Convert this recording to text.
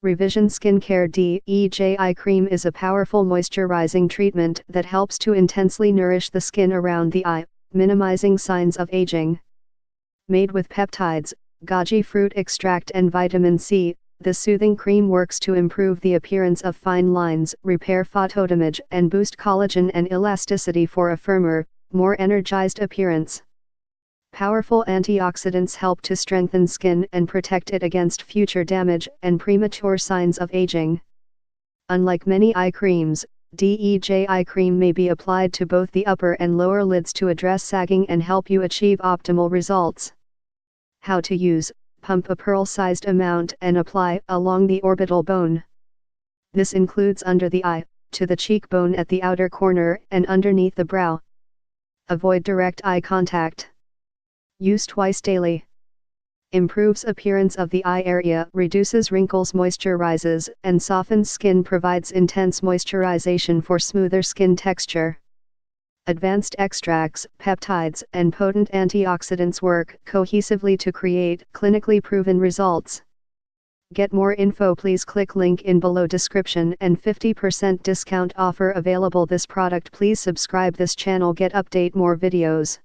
Revision Skincare D.E.J eye cream is a powerful moisturizing treatment that helps to intensely nourish the skin around the eye, minimizing signs of aging. Made with peptides, goji fruit extract and vitamin C, the soothing cream works to improve the appearance of fine lines, repair photodamage, and boost collagen and elasticity for a firmer, more energized appearance. Powerful antioxidants help to strengthen skin and protect it against future damage and premature signs of aging. Unlike many eye creams, D.E.J eye cream may be applied to both the upper and lower lids to address sagging and help you achieve optimal results. How to use: pump a pearl-sized amount and apply along the orbital bone. This includes under the eye, to the cheekbone at the outer corner and underneath the brow. Avoid direct eye contact. Use twice daily. Improves appearance of the eye area, reduces wrinkles, moisturizes and softens skin, provides intense moisturization for smoother skin texture. Advanced extracts, peptides and potent antioxidants work cohesively to create clinically proven results. Get more info, please click link in below description and 50% discount offer available this product. Please subscribe this channel, get update more videos.